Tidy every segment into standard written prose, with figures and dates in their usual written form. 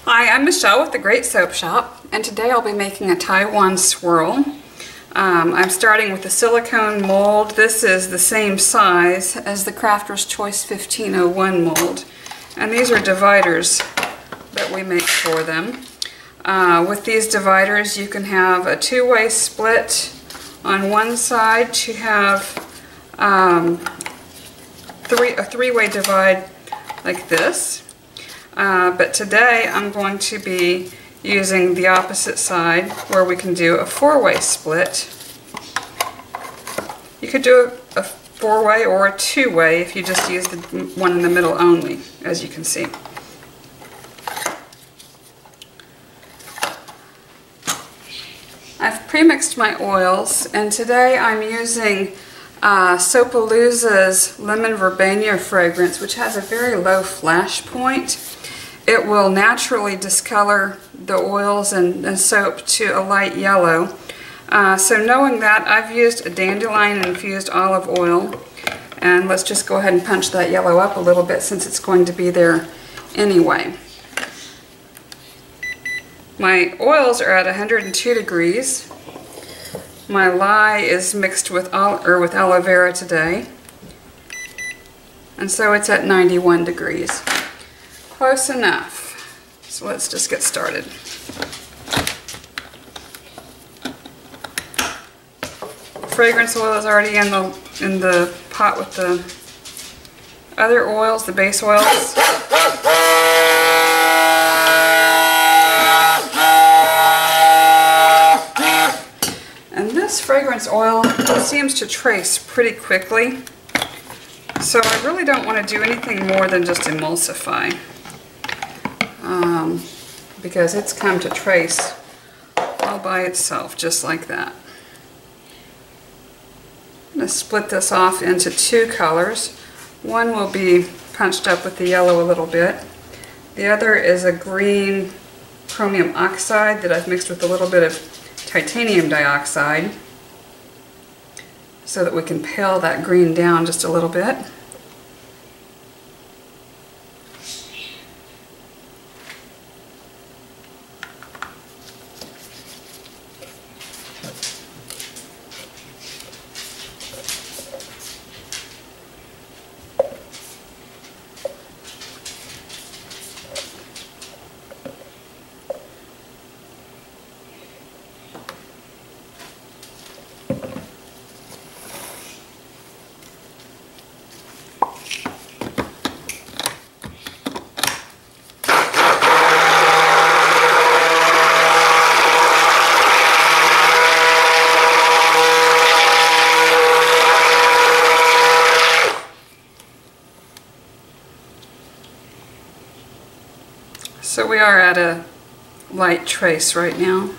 Hi, I'm Michelle with The Great Soap Shop, and today I'll be making a Taiwan swirl. I'm starting with the silicone mold. This is the same size as the Crafter's Choice 1501 mold, and these are dividers that we make for them. With these dividers you can have a two-way split on one side to have a three-way divide like this. But today I'm going to be using the opposite side where we can do a four-way split. You could do a four-way or a two-way if you just use the one in the middle only, as you can see. I've pre-mixed my oils, and today I'm using Soapalooza's Lemon Verbena fragrance, which has a very low flash point. It will naturally discolor the oils and soap to a light yellow. So knowing that, I've used a dandelion infused olive oil, and let's just go ahead and punch that yellow up a little bit since it's going to be there anyway. My oils are at 102 degrees. My lye is mixed with aloe vera today, and so it's at 91 degrees. Close enough. So let's just get started. Fragrance oil is already in the pot with the other oils, the base oils. And this fragrance oil seems to trace pretty quickly, so I really don't want to do anything more than just emulsify. Because it's come to trace all by itself, just like that. I'm going to split this off into two colors. One will be punched up with the yellow a little bit. The other is a green chromium oxide that I've mixed with a little bit of titanium dioxide so that we can pale that green down just a little bit. So we are at a light trace right now.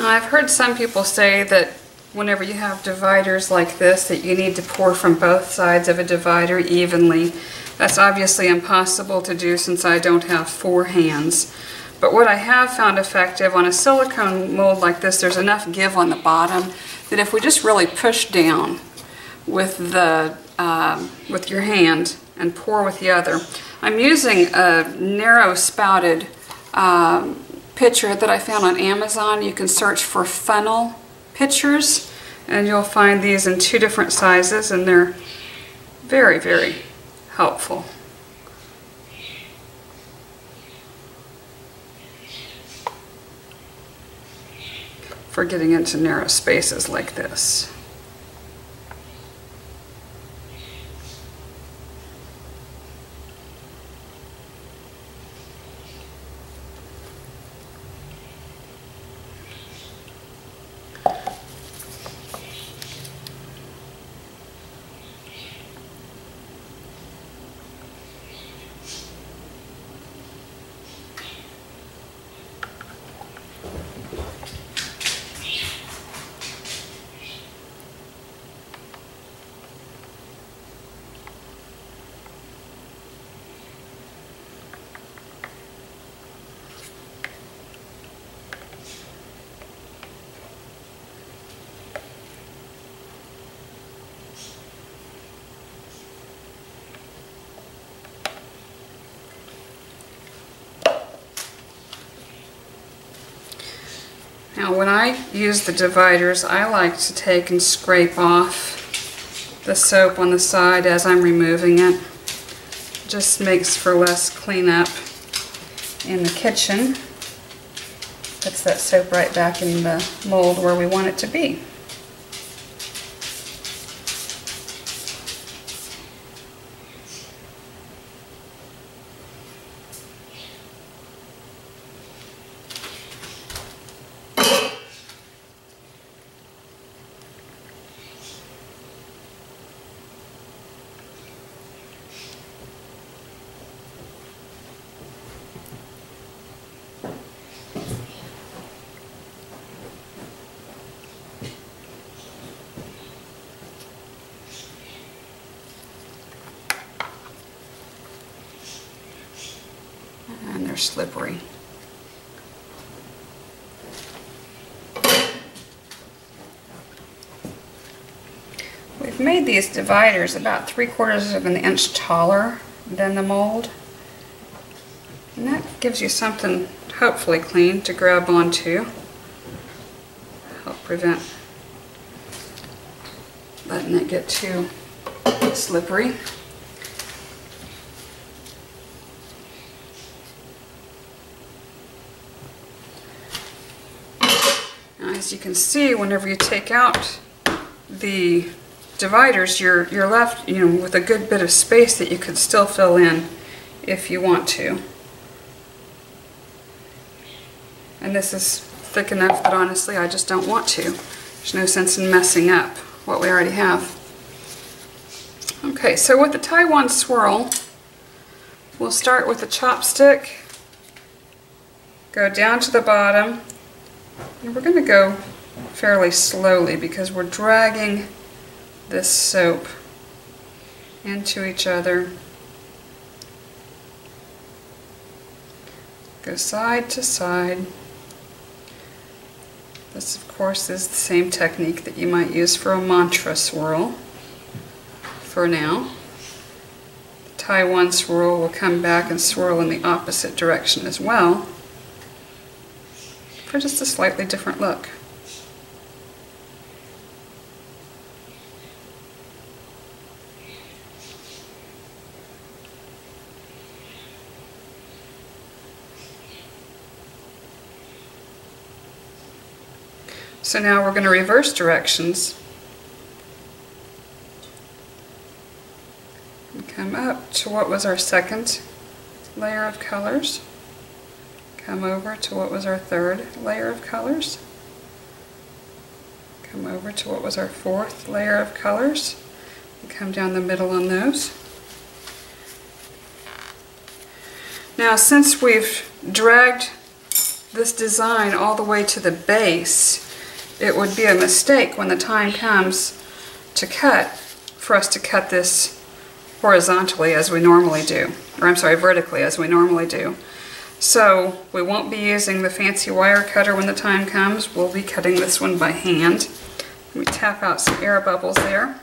I've heard some people say that whenever you have dividers like this that you need to pour from both sides of a divider evenly. That's obviously impossible to do since I don't have four hands. But what I have found effective on a silicone mold like this, there's enough give on the bottom that if we just really push down with your hand and pour with the other. I'm using a narrow spouted pitcher that I found on Amazon. You can search for funnel pitchers and you'll find these in two different sizes, and they're very, very helpful. For getting into narrow spaces like this. Now when I use the dividers, I like to take and scrape off the soap on the side as I'm removing it. Just makes for less cleanup in the kitchen. Puts that soap right back in the mold where we want it to be. And they're slippery. We've made these dividers about 3/4 of an inch taller than the mold. And that gives you something hopefully clean to grab onto. Help prevent letting it get too slippery. As you can see, whenever you take out the dividers, you're left, with a good bit of space that you could still fill in if you want to. And this is thick enough that honestly I just don't want to. There's no sense in messing up what we already have. Okay, so with the Taiwan Swirl, we'll start with a chopstick, go down to the bottom. And we're going to go fairly slowly because we're dragging this soap into each other. Go side to side. This, of course, is the same technique that you might use for a mantra swirl for now. The Taiwan Swirl will come back and swirl in the opposite direction as well, for just a slightly different look. So now we're going to reverse directions and come up to what was our second layer of colors. Come over to what was our third layer of colors. Come over to what was our fourth layer of colors. And come down the middle on those. Now, since we've dragged this design all the way to the base, it would be a mistake when the time comes to cut for us to cut this horizontally as we normally do. Or I'm sorry, vertically as we normally do. So we won't be using the fancy wire cutter when the time comes. We'll be cutting this one by hand. Let me tap out some air bubbles there.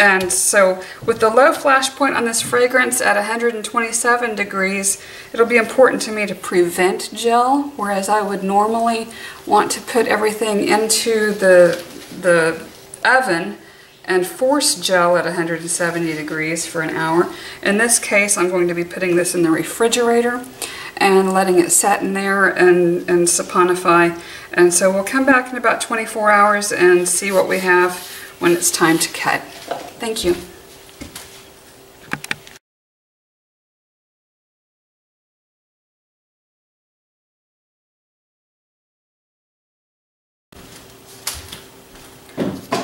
And so with the low flash point on this fragrance at 127 degrees, it'll be important to me to prevent gel, whereas I would normally want to put everything into the oven and force gel at 170 degrees for an hour. In this case, I'm going to be putting this in the refrigerator and letting it set in there and saponify. And so we'll come back in about 24 hours and see what we have when it's time to cut. Thank you.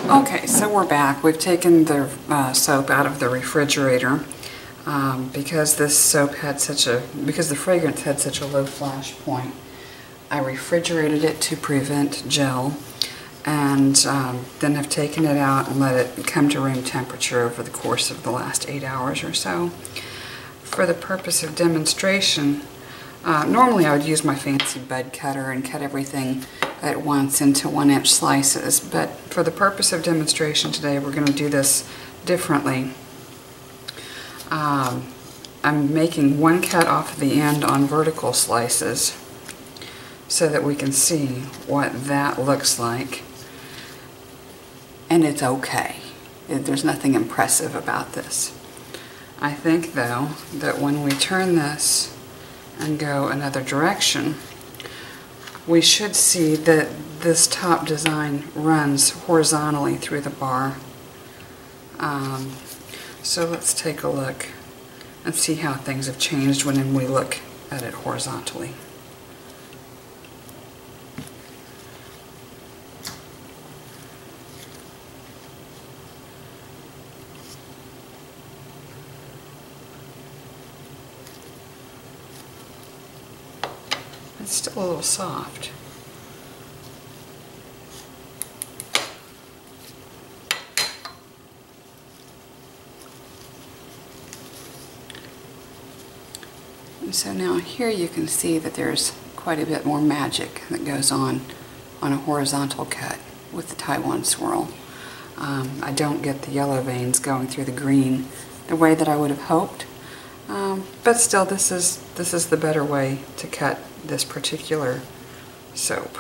Okay, so we're back. We've taken the soap out of the refrigerator because this soap had because the fragrance had such a low flash point. I refrigerated it to prevent gel, and then I've taken it out and let it come to room temperature over the course of the last 8 hours or so. For the purpose of demonstration, normally I would use my fancy bud cutter and cut everything at once into 1-inch slices, but for the purpose of demonstration today we're going to do this differently. I'm making one cut off the end on vertical slices so that we can see what that looks like. And it's okay. There's nothing impressive about this. I think though that when we turn this and go another direction, we should see that this top design runs horizontally through the bar. So let's take a look and see how things have changed when we look at it horizontally. It's still a little soft. And so now here you can see that there's quite a bit more magic that goes on a horizontal cut with the Taiwan Swirl. I don't get the yellow veins going through the green the way that I would have hoped, but still this is the better way to cut this particular soap.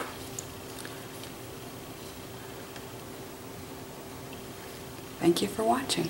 Thank you for watching.